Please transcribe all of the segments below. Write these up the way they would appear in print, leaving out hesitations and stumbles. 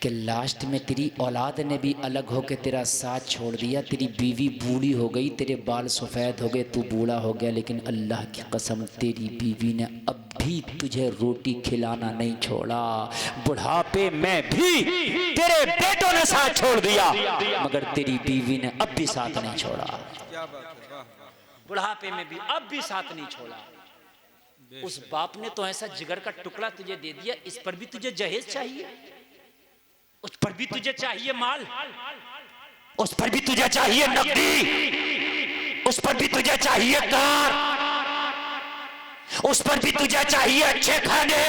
कि लास्ट में तेरी औलाद ने भी अलग होकर तेरा साथ छोड़ दिया, तेरी बीवी बूढ़ी हो गई, तेरे बाल सफ़ेद हो गए, तू बूढ़ा हो गया, लेकिन अल्लाह की कसम तेरी बीवी ने अब भी तुझे रोटी खिलाना नहीं छोड़ा। बुढ़ापे में भी तेरे बेटों ने साथ छोड़ दिया मगर तेरी बीवी ने अब भी साथ नहीं छोड़ा। बुढ़ापे में भी अब भी साथ नहीं छोड़ा। उस बाप ने तो ऐसा जिगर का टुकड़ा तुझे दे दिया, इस पर भी तुझे जहेज चाहिए, उस पर भी तुझे चाहिए माल, उस पर भी तुझे चाहिए नकदी, उस पर भी तुझे चाहिए कार, उस पर भी तुझे चाहिए अच्छे खाने।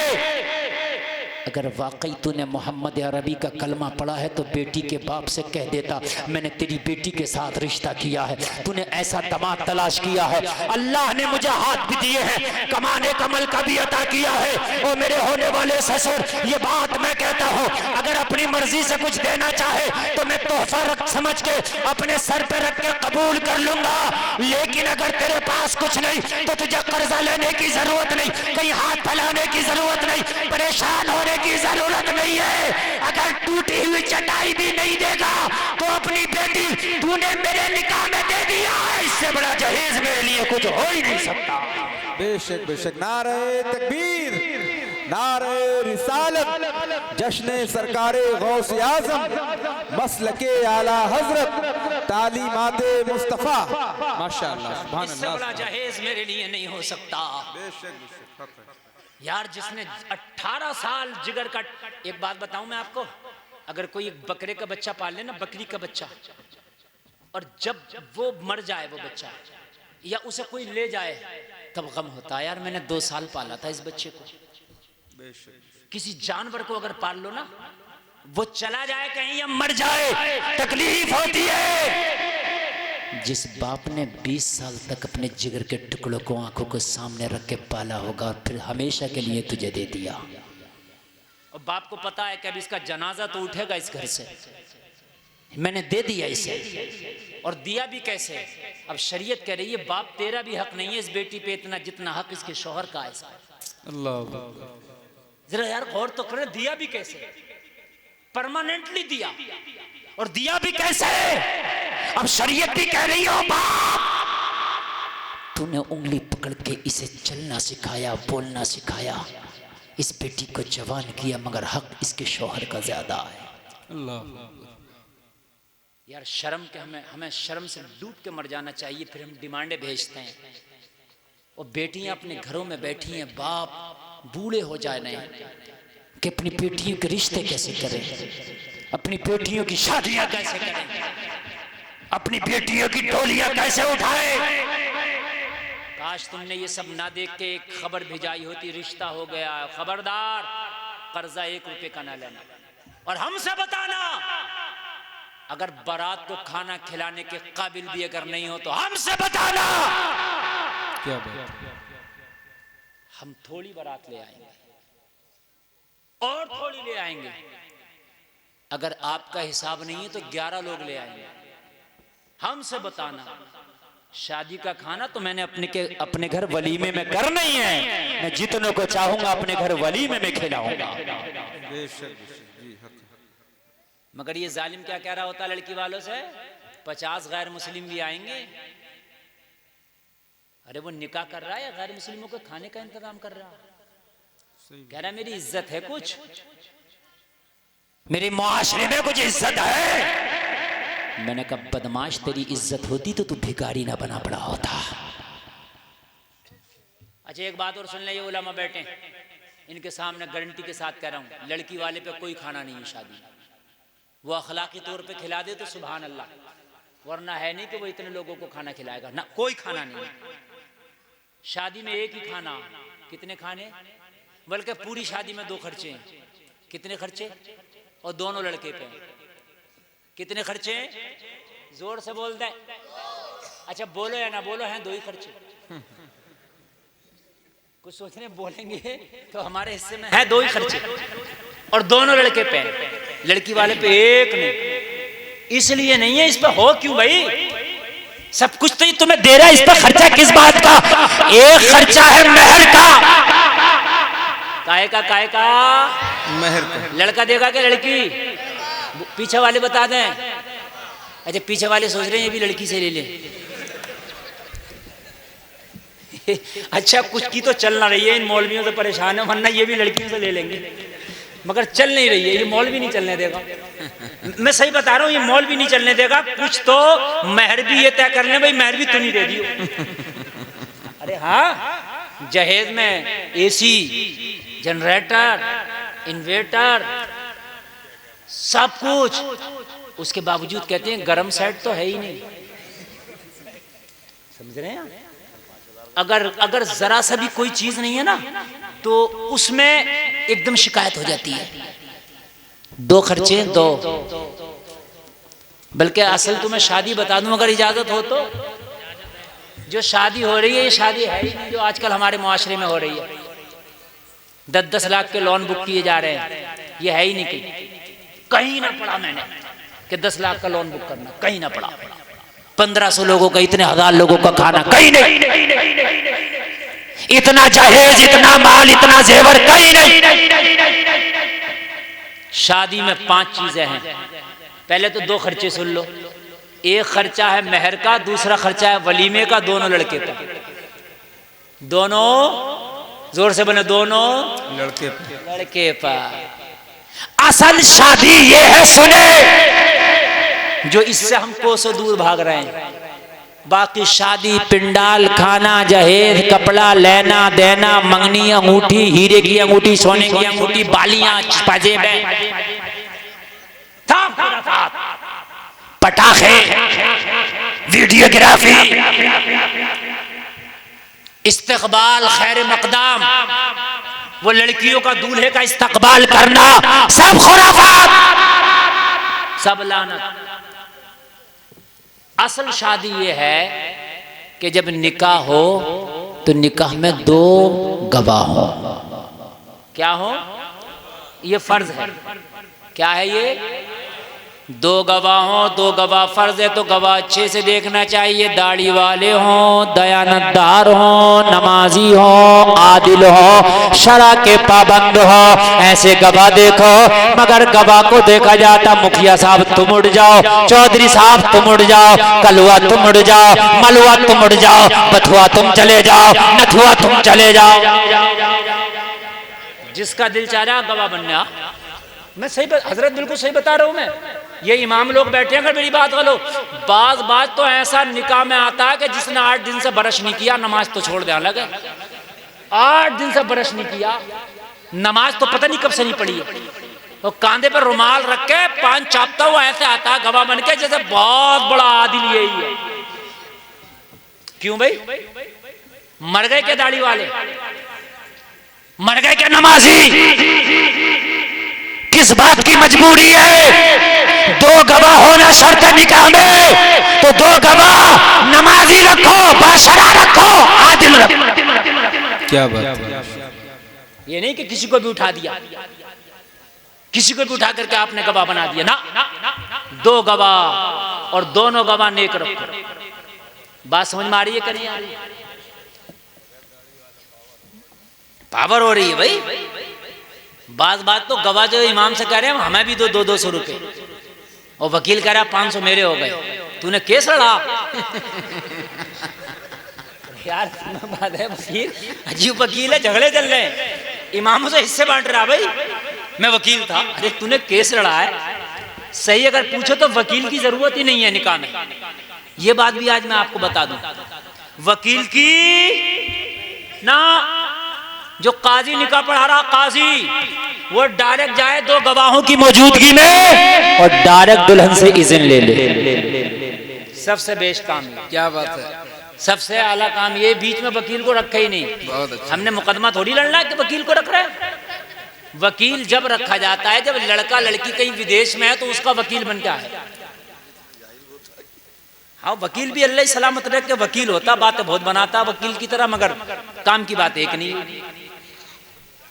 अगर वाकई तूने मोहम्मद अरबी का कलमा पढ़ा है तो बेटी के बाप से कह देता मैंने तेरी बेटी के साथ रिश्ता किया है, तूने ऐसा दामाद तलाश किया है, अल्लाह ने मुझे हाथ भी दिए हैं, कमाने का मल का भी अता किया है। ओ मेरे होने वाले ससुर, ये बात मैं कहता हूँ, अगर अपनी मर्जी से कुछ देना चाहे तो मैं तोहफा रख समझ के अपने सर पे रख के कबूल कर लूंगा, लेकिन अगर तेरे पास कुछ नहीं तो तुझे कर्जा लेने की जरूरत नहीं, कहीं हाथ फैलाने की जरूरत नहीं, परेशान होने की जरूरत नहीं है। अगर टूटी हुई चटाई भी नहीं देगा तो अपनी बेटी तूने मेरे निकाह में दे दिया है, इससे बड़ा जहेज मेरे लिए कुछ हो ही नहीं सकता। बेशक बेशक। नारे तकबीर, नारे रिसालत, जश्न सरकारे गौसे आजम, मसलके आला हजरत, तालीमाते मुस्तफा। माशाअल्लाह, सुभान इससे अल्लाह। बड़ा जहेज मेरे लिए नहीं हो सकता। यार जिसने 18 साल जिगर का, एक बात बताऊं मैं आपको, अगर कोई एक बकरे का बच्चा पाल ले ना, बकरी का बच्चा, और जब वो मर जाए वो बच्चा या उसे कोई ले जाए तब गम होता है। यार मैंने 2 साल पाला था इस बच्चे को। किसी जानवर को अगर पाल लो ना, वो चला जाए कहीं या मर जाए तकलीफ होती है। जिस बाप ने 20 साल तक अपने जिगर के टुकड़ों को आंखों को सामने रख के पाला होगा और फिर हमेशा के लिए तुझे दे दिया, और बाप को पता है कि अब इसका जनाजा तो उठेगा इस घर से, मैंने दे दिया इसे, और दिया भी कैसे। अब शरीयत कह रही है बाप तेरा भी हक नहीं है इस बेटी पे इतना जितना हक इसके शौहर का है। अल्लाह, जरा यार गौर तो करें, दिया भी कैसे, परमानेंटली दिया, और दिया भी कैसे। अब शरीयत भी कह रही हो बाप तूने उंगली पकड़ के इसे चलना सिखाया, बोलना सिखाया, इस बेटी को जवान किया, मगर हक इसके शौहर का ज्यादा है। अल्लाह। यार शर्म के हमें शर्म से डूब के मर जाना चाहिए, फिर हम डिमांडें भेजते हैं। और बेटियां अपने घरों में बैठी हैं, बाप बूढ़े हो जाए नहीं कि अपनी बेटियों के रिश्ते कैसे करें, अपनी बेटियों की शादियां कैसे करें, अपनी बेटियों की टोलियां कैसे उठाए। काश तुमने ये सब ना देख के एक खबर भिजाई होती, रिश्ता हो गया, खबरदार कर्जा 1 रुपए का ना लेना, और हमसे बताना अगर बारात को खाना खिलाने के काबिल भी अगर नहीं हो तो हमसे बताना। क्या बात, हम थोड़ी बारात ले आएंगे और थोड़ी ले आएंगे, अगर आपका हिसाब नहीं है तो 11 लोग ले आएंगे। हमसे बताना शादी का खाना तो मैंने अपने घर वलीमे में करना ही है, मैं जितनों को चाहूंगा अपने घर वलीमे में खिलाऊंगा। मगर ये जालिम क्या कह रहा होता लड़की वालों से, 50 गैर मुस्लिम भी आएंगे। अरे वो निकाह कर रहा है या गैर मुस्लिमों को खाने का इंतजाम कर रहा है। कह रहा है मेरी इज्जत है, कुछ मेरे मुआशरे में कुछ इज्जत है। मैंने कहा बदमाश तेरी इज्जत होती तो तू भिखारी ना बना पड़ा होता। अच्छा एक बात और सुन ले, ये उलमा बैठे इनके सामने गारंटी के साथ कह रहा हूँ, लड़की वाले पे कोई खाना नहीं है शादी, वो अखलाकी तौर पे खिला दे तो सुभान अल्लाह, वरना है नहीं कि वो इतने लोगों को खाना खिलाएगा ना, कोई खाना नहीं। शादी में एक ही खाना, कितने खाने, बल्कि पूरी शादी में 2 खर्चे हैं। कितने खर्चे, और दोनों लड़के पे कितने खर्चे, जोर से बोल दे। अच्छा बोलो या ना बोलो, हैं 2 ही खर्चे। कुछ सोचने बोलेंगे तो हमारे हिस्से में है 2 ही खर्चे, और दोनों लड़के पे, लड़की वाले पे एक नहीं। इसलिए नहीं है, इस पे हो क्यों भाई, सब कुछ तो ये तुम्हें दे रहा है, इस पे खर्चा किस बात का। एक खर्चा है मेहर का, काहे का, काहे का, मेहर का। लड़का देगा क्या लड़की, पीछे वाले बता दें। अच्छा, पीछे वाले सोच रहे हैं ये भी लड़की से ले ले। अच्छा, कुछ की तो चल ना रही है, इन मौलवियों से परेशान है, वरना ये भी लड़कियों से ले लेंगे, मगर चल नहीं रही है। ये मौलवी नहीं चलने देगा। मैं सही बता रहा हूँ, ये मौलवी नहीं चलने देगा। कुछ तो महर भी ये तय कर ले, भाई महर भी तू नहीं दे दियो। अरे हाँ, जहेज में एसी, जनरेटर, इन्वर्टर, सब कुछ, उसके बावजूद कहते हैं गरम सेट तो है ही नहीं। समझ रहे हैं? अगर जरा सा भी कोई चीज नहीं है ना, तो उसमें एकदम शिकायत हो जाती है। दो खर्चे दो। बल्कि असल तुम्हें शादी बता दूं, अगर इजाजत हो तो, जो शादी हो रही है ये शादी है ही नहीं जो आजकल हमारे मुआशरे में हो रही है। 10-10 लाख के लोन बुक किए जा रहे हैं, ये है ही नहीं। कहीं ना पढ़ा मैंने कि 10 लाख का लोन बुक करना, कहीं ना पढ़ा। 1500 लोगों का, इतने 1000 लोगों का खाना, कहीं नहीं। इतना जहेज, इतना माल, इतना जेवर, कहीं नहीं। शादी में 5 चीजें हैं। पहले तो 2 खर्चे सुन लो। एक खर्चा है मेहर का, दूसरा खर्चा है वलीमे का, दोनों लड़के का। दोनों जोर से बने, दोनों लड़के पर। असल शादी ये है, सुने, जो इससे हम कोसों दूर भाग रहे हैं। बाकी शादी, पिंडाल, खाना, जहेज, कपड़ा, लेना देना, मंगनी, अंगूठी, हीरे की अंगूठी, सोने की अंगूठी, बालियां, पाजेबें, पटाखे, वीडियोग्राफी, इस्तकबाल, खैर मकदाम, वो लड़कियों का दूल्हे का इस्तकबाल करना, सब खुराफात, सब लानत। असल शादी ये है कि जब निकाह हो तो निकाह में 2 गवाह हो। क्या हो? ये फर्ज है। क्या है ये? 2 गवाह हो। 2 गवाह फर्ज है, तो गवाह अच्छे से देखना चाहिए, दाढ़ी वाले हों, दयानतदार हों, नमाजी हों, आदिल हो, शरा के पाबंद हो, ऐसे गवाह देखो। मगर गवाह को देखा जाता, मुखिया साहब तुम उड़ जाओ, चौधरी साहब तुम उड़ जाओ, कलुआ तुम उड़ जाओ, मलुआ तुम उड़ जाओ, बथुआ तुम चले जाओ, नथुआ तुम चले जाओ। जिसका दिल चाह रहा गवाह बनना। मैं सही हजरत बिल्कुल सही बता रहा हूं। मैं ये इमाम लोग बैठे हैं, अगर मेरी बात करो, बात तो ऐसा निकाह में आता है कि जिसने 8 दिन से ब्रश नहीं किया, नमाज तो छोड़ दे। अलग है, 8 दिन से ब्रश नहीं किया, नमाज तो पता नहीं कब से नहीं पढ़ी है, तो कांधे पर रुमाल रख के पान चापता हुआ ऐसे आता है गवाह बन के, जैसे बहुत बड़ा आदिल यही है। क्यों भाई? मर गए क्या दाढ़ी वाले? मर गए क्या नमाजी? किस बात की मजबूरी है? 2 गवाह होना शर्त है निकाह में, तो 2 गवाह नमाजी रखो, बाशरा रखो, आदिल रखो। क्या बात? ये नहीं कि किसी को भी उठा दिया, किसी को भी उठा करके आपने गवाह बना दिया ना। 2 गवाह, और दोनों गवाह नेक रखो। बात समझ में आ रही है? करिए, पावर हो रही है भाई। बात तो गवाह जो इमाम से कह रहे हैं, हमें भी दो 200 रुपए, और वकील कह रहा 500 मेरे हो गए, तूने केस लड़ा। यार बात है, वकील अजीब वकील है, झगड़े चल रहे हैं, इमामों से हिस्से बांट रहा। भाई मैं वकील था, अरे तूने केस लड़ा है। सही अगर पूछो तो वकील की जरूरत ही नहीं है निकाह में। ये बात भी आज मैं आपको बता दूं, वकील की ना, जो काजी निकाह पढ़ा रहा काजी, वो डायरेक्ट जाए 2 गवाहों की मौजूदगी में और डायरेक्ट दुल्हन से इज़्न ले ले। सबसे बेस्ट काम। क्या बात है? सबसे आला काम ये, बीच में वकील को रखा ही नहीं। बहुत अच्छा। हमने मुकदमा थोड़ी लड़ना है कि वकील को रख रहे हैं। वकील जब रखा जाता है जब लड़का लड़की कहीं विदेश में है, तो उसका वकील बन के आए। हाँ, वकील भी अल्लाह सलामत रख के वकील होता, बातें बहुत बनाता वकील की तरह, मगर काम की बात एक नहीं।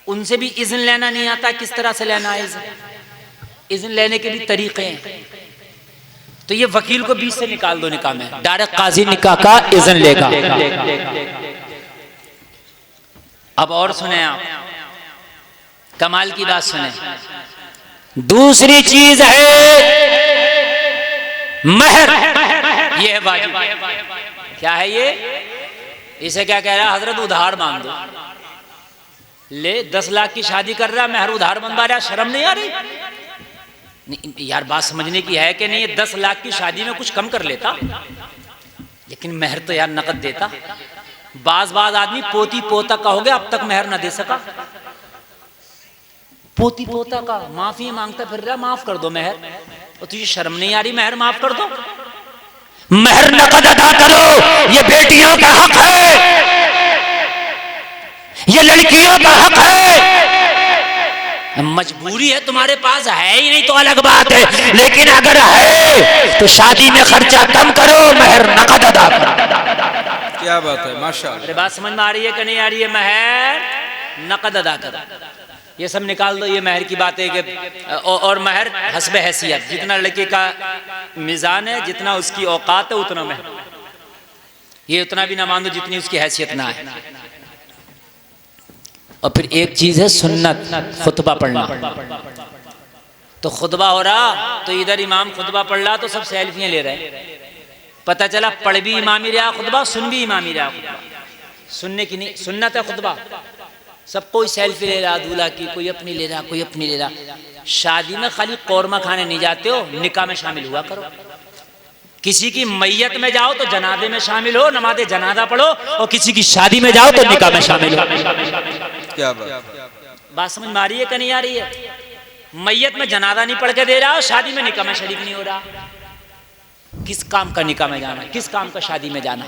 उनसे भी इज़्न लेना नहीं आता, किस तरह से लेना है इज़्न लेने के भी तरीके हैं। तो ये वकील को बीच से निकाल दो निकाह में, डायरेक्ट काजी निकाह का इज़्न लेगा। अब और सुने आप, कमाल की बात सुने। दूसरी चीज है महर ये है वाजिब। क्या है ये? इसे क्या कह रहा है हजरत? उधार मांग दो। ले 10 लाख की शादी कर रहा, महर उधार बनवा रहा, शर्म नहीं आ रही? नहीं, यार बात समझने की है कि नहीं? 10 लाख की शादी में कुछ कम कर लेता, लेकिन महर तो यार नकद देता। बाज आदमी पोती पोता का हो गया, अब तक महर ना दे सका। पोती पोता का माफी मांगता फिर रहा, माफ कर दो महर। और तुझे शर्म नहीं आ रही? महर माफ कर दो। महर नकद अदा करो, ये बेटियों का हक है, ये लड़कियों का हक है। मजबूरी है, तुम्हारे पास है ही नहीं तो अलग बात है, लेकिन अगर है तो शादी में खर्चा कम करो, महर नकद अदा करो। क्या बात है, माशाअल्लाह। अरे बात समझ में आ रही है कि नहीं आ रही है? महर नकद अदा करो। ये सब निकाल दो, ये महर की बात है कि और महर हस्बे हैसियत, जितना लड़के का मिजान है, जितना उसकी औकात है उतना महर। ये उतना भी ना मान दो जितनी उसकी हैसियत ना है। और फिर एक चीज है सुन्नत, खुतबा पढ़ना। तो खुतबा हो रहा तो इधर इमाम खुतबा पढ़ रहा तो सब सेल्फियां ले रहे, पता चला पढ़ भी इमामी रहा खुतबा, सुन भी इमामी रहा खुतबा। सुनने की नहीं, सुन्नत है खुतबा। सब कोई सेल्फी ले रहा, दूल्हा की, कोई अपनी ले रहा, कोई अपनी ले रहा। शादी में खाली कौरमा खाने नहीं जाते हो, निकाह में शामिल हुआ करो। किसी की मैयत में जाओ तो जनाजे में शामिल हो, नमाज़े जनाजा पढ़ो, और किसी की शादी में जाओ तो निकाह में शामिल हो। क्या बात समझ में आ रही है कि नहीं आ रही है? मैयत में जनाजा नहीं पढ़ के दे रहा, और शादी में निकाह में शरीक नहीं हो रहा। किस काम का निकाह में जाना, किस काम का शादी में जाना?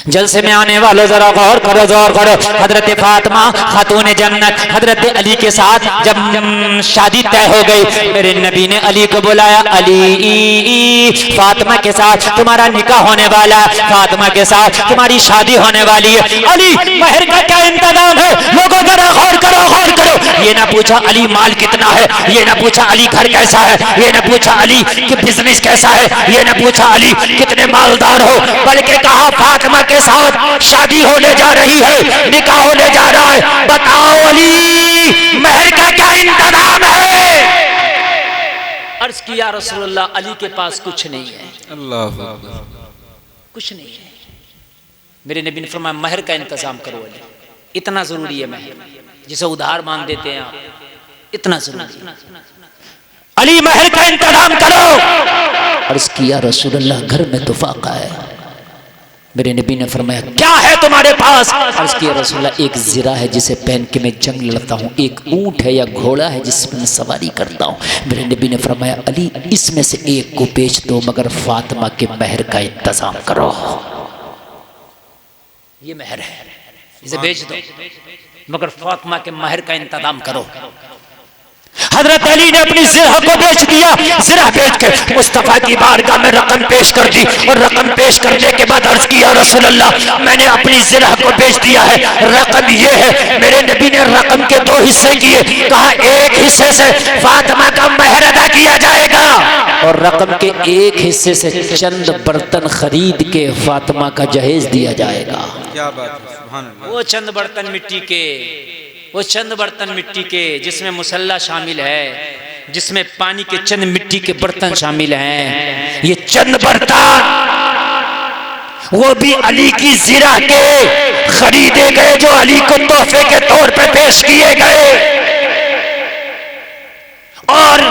जलसे में आने वालों जरा गौर करो, गौर करो। हजरत फातिमा खातून जन्नत हजरत अली के साथ जब शादी तय हो गई, मेरे नबी ने अली को बुलाया, अली फातिमा के साथ तुम्हारा निकाह होने वाला है, फातिमा के साथ तुम्हारी शादी होने वाली है। अली महर का क्या इंतजाम है? लोगों जरा गौर करो, गौर करो। ये ना पूछा अली माल कितना है, ये ना पूछा अली घर कैसा है, ये ना पूछा अली कि बिजनेस कैसा है, ये ना पूछा अली कितने मालदार हो, बल्कि कहा फातिमा के साथ शादी होने जा रही है, निकाह होने जा रहा है, बताओ अली महर का क्या इंतजाम है? अर्ज किया रसूलुल्लाह, अली के पास कुछ नहीं है। अल्लाह, कुछ नहीं है। मेरे नबी ने फरमाया महर का इंतजाम करो अली, इतना जरूरी है महर, जिसे उधार मांग देते हैं आप, इतना जरूरी है। अली महर का इंतजाम करो। अर्ज किया रसूलुल्लाह, घर में तो फाका है। मेरे नबी ने फरमाया क्या है तुम्हारे पास? अर्ज किया रसूलुल्लाह, एक ज़िरा है जिसे पहन के मैं जंग लड़ता हूँ, एक ऊंट है या घोड़ा है जिसमें मैं सवारी करता हूँ। मेरे नबी ने फरमाया अली इसमें से एक को बेच दो, मगर फातिमा के महर का इंतजाम करो। ये महर है, इसे बेच दो, मगर फातिमा के महर का इंतजाम करो। हजरत अली ने अपनी ज़िरा को बेच दिया। ज़िरा बेच के मुस्तफ़ा की बारगाह में रकम पेश कर दी, और रकम पेश करने के बाद अर्ज किया रसूलुल्लाह, मैंने अपनी ज़िरा को बेच दिया है, रकम ये है। मेरे नबी ने रकम के 2 हिस्से किए, कहा एक हिस्से से फातिमा का महर अदा किया जाएगा, और रकम के एक हिस्से से चंद बर्तन खरीद के फातिमा का जहेज दिया जाएगा। क्या बात है, सुभान अल्लाह। वो चंद बर्तन मिट्टी के, वो चंद बर्तन मिट्टी के जिसमें मुसल्ला शामिल है, जिसमें पानी के चंद मिट्टी के बर्तन शामिल हैं, ये चंद बर्तन वो भी अली की ज़िरा के खरीदे गए, जो अली को तोहफे के तौर पे पेश किए गए, और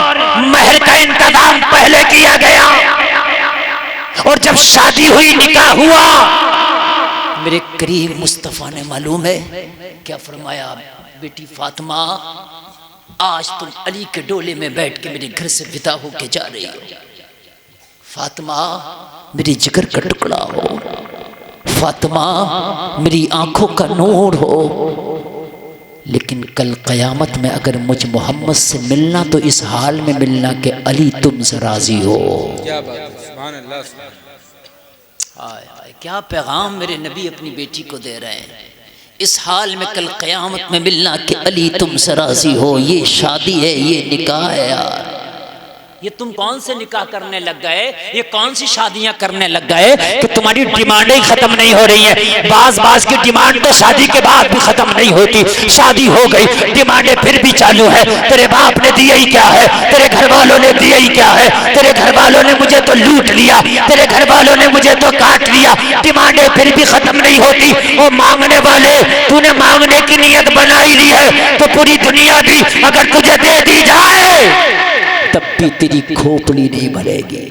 महर का इंतजाम पहले किया गया। और जब शादी हुई, निकाह हुआ, मेरे करीब मुस्तफ़ा ने मालूम है क्या फरमाया, बेटी फातिमा आज तुम अली के डोले में बैठ के मेरे घर से विदा होके जा रही हो। फातिमा मेरी जिगर का टुकड़ा हो, फातिमा मेरी आंखों का नूर हो, लेकिन कल क़यामत में अगर मुझ मोहम्मद से मिलना तो इस हाल में मिलना कि अली तुमसे राजी हो। क्या बात है, सुभान अल्लाह। हाय हाय, क्या पैगाम मेरे नबी अपनी बेटी को दे रहे हैं। इस हाल में कल क़यामत में मिलना कि अली तुमसे राजी हो। ये शादी है, ये निकाह है यार। ये तुम कौन से निकाह करने लग गए, ये कौन सी शादियां करने लग गए कि तुम्हारी डिमांडें ही खत्म नहीं हो रही हैं। बाज की डिमांड तो शादी के बाद भी खत्म नहीं होती। शादी हो गई, डिमांडें फिर भी चालू है। तेरे बाप ने दिया ही क्या है, तेरे घर वालों ने दिया यही क्या है, तेरे घर वालों ने मुझे तो लूट लिया, तेरे घर वालों ने मुझे तो काट लिया, डिमांडें फिर भी खत्म नहीं होती। वो मांगने वाले, तूने मांगने की नियत बनाई ली है तो पूरी दुनिया भी अगर तुझे दे दी जाए तब भी तेरी खोपड़ी नहीं भरेगी।